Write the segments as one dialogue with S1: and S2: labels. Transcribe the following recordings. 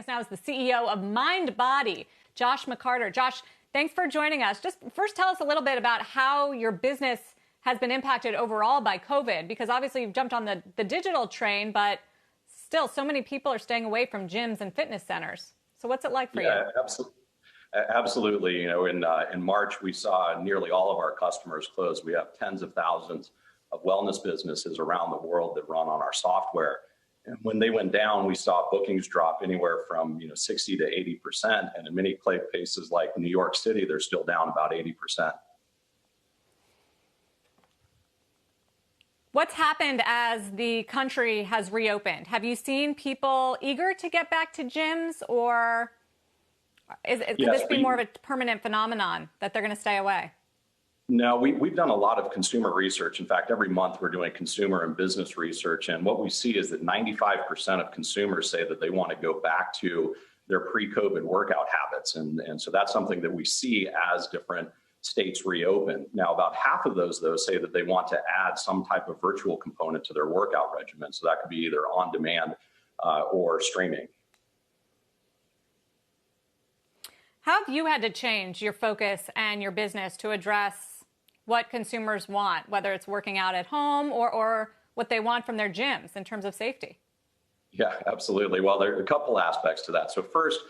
S1: us now is the CEO of MindBody, Josh McCarter. Josh, thanks for joining us. Just first tell us a little bit about how your business has been impacted overall by COVID, because obviously you've jumped on the digital train, but still so many people are staying away from gyms and fitness centers. So what's it like for you?
S2: Absolutely. You know, in March, we saw nearly all of our customers close. We have tens of thousands of wellness businesses around the world that run on our software. And when they went down, we saw bookings drop anywhere from 60 to 80%. And in many places like New York City, they're still down about 80%.
S1: What's happened as the country has reopened? Have you seen people eager to get back to gyms, or could this be more of a permanent phenomenon that they're going to stay away?
S2: No, we've done a lot of consumer research. In fact, every month we're doing consumer and business research. And what we see is that 95% of consumers say that they want to go back to their pre-COVID workout habits. And so that's something that we see as different states reopen. Now, about half of those, though, say that they want to add some type of virtual component to their workout regimen. So that could be either on demand or streaming.
S1: How have you had to change your focus and your business to address what consumers want, whether it's working out at home or what they want from their gyms in terms of safety?
S2: Yeah, absolutely. Well, there are a couple aspects to that. So first,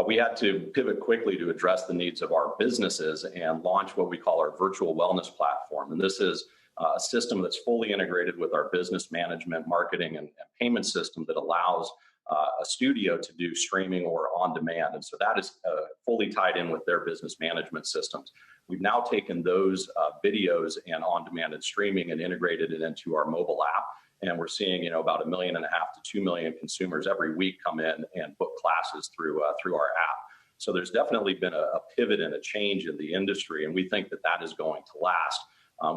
S2: we had to pivot quickly to address the needs of our businesses and launch what we call our virtual wellness platform. And this is a system that's fully integrated with our business management, marketing, and payment system that allows a studio to do streaming or on demand. And so that is fully tied in with their business management systems. We've now taken those videos and on demand and streaming and integrated it into our mobile app. And we're seeing, about 1.5 million to 2 million consumers every week come in and book classes through our app. So there's definitely been a pivot and a change in the industry, and we think that that is going to last.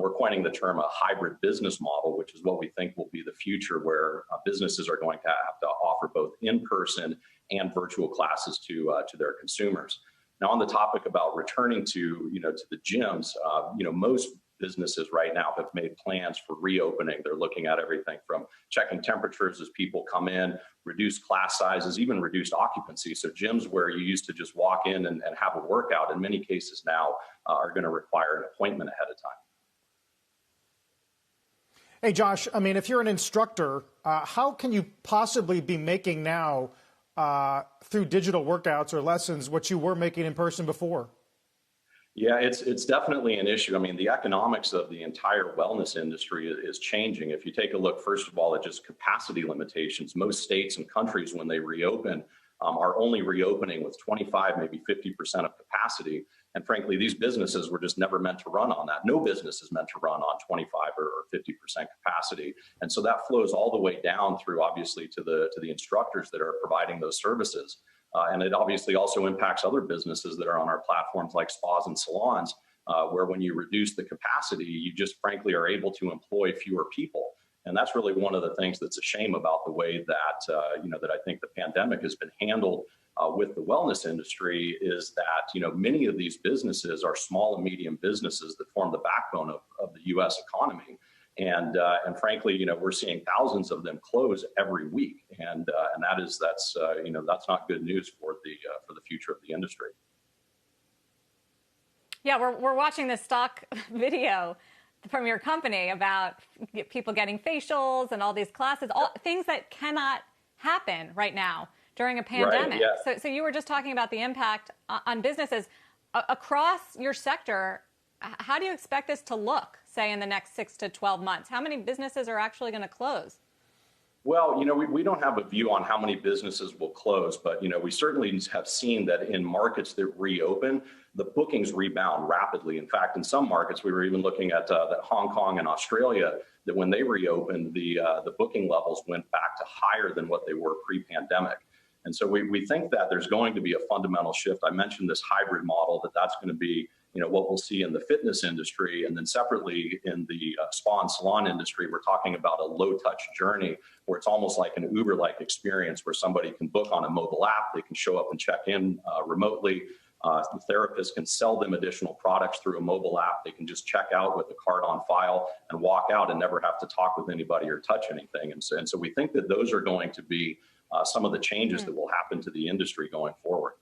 S2: We're coining the term a hybrid business model, which is what we think will be the future, where businesses are going to have to offer both in-person and virtual classes to their consumers. Now, on the topic about returning to the gyms, most businesses right now have made plans for reopening. They're looking at everything from checking temperatures as people come in, reduced class sizes, even reduced occupancy. So gyms where you used to just walk in and have a workout, in many cases now are going to require an appointment ahead of time.
S3: Hey, Josh, I mean, if you're an instructor, how can you possibly be making now through digital workouts or lessons what you were making in person before?
S2: Yeah, it's definitely an issue. I mean, the economics of the entire wellness industry is changing. If you take a look, first of all, at just capacity limitations, most states and countries, when they reopen, are only reopening with 25, maybe 50% of capacity. And frankly, these businesses were just never meant to run on that. No business is meant to run on 25 or 50% capacity. And so that flows all the way down through, obviously, to the instructors that are providing those services. And it obviously also impacts other businesses that are on our platforms like spas and salons, where when you reduce the capacity, you just frankly are able to employ fewer people. And that's really one of the things that's a shame about the way that, that I think the pandemic has been handled with the wellness industry, is that, many of these businesses are small and medium businesses that form the backbone of the U.S. economy. And frankly, we're seeing thousands of them close every week. And that's not good news for the future of the industry.
S1: Yeah, we're watching this stock video from your company about people getting facials and all these classes, all things that cannot happen right now during a pandemic.
S2: Right, yeah.
S1: So you were just talking about the impact on businesses across your sector. How do you expect this to look, say, in the next 6 to 12 months? How many businesses are actually going to close?
S2: Well, we don't have a view on how many businesses will close, but, we certainly have seen that in markets that reopen, the bookings rebound rapidly. In fact, in some markets, we were even looking at that Hong Kong and Australia, that when they reopened, the booking levels went back to higher than what they were pre-pandemic. And so we think that there's going to be a fundamental shift. I mentioned this hybrid model, that's going to be what we'll see in the fitness industry. And then separately in the spa and salon industry, we're talking about a low-touch journey where it's almost like an Uber-like experience where somebody can book on a mobile app, they can show up and check in remotely. The therapist can sell them additional products through a mobile app. They can just check out with the card on file and walk out and never have to talk with anybody or touch anything. And so we think that those are going to be some of the changes that will happen to the industry going forward.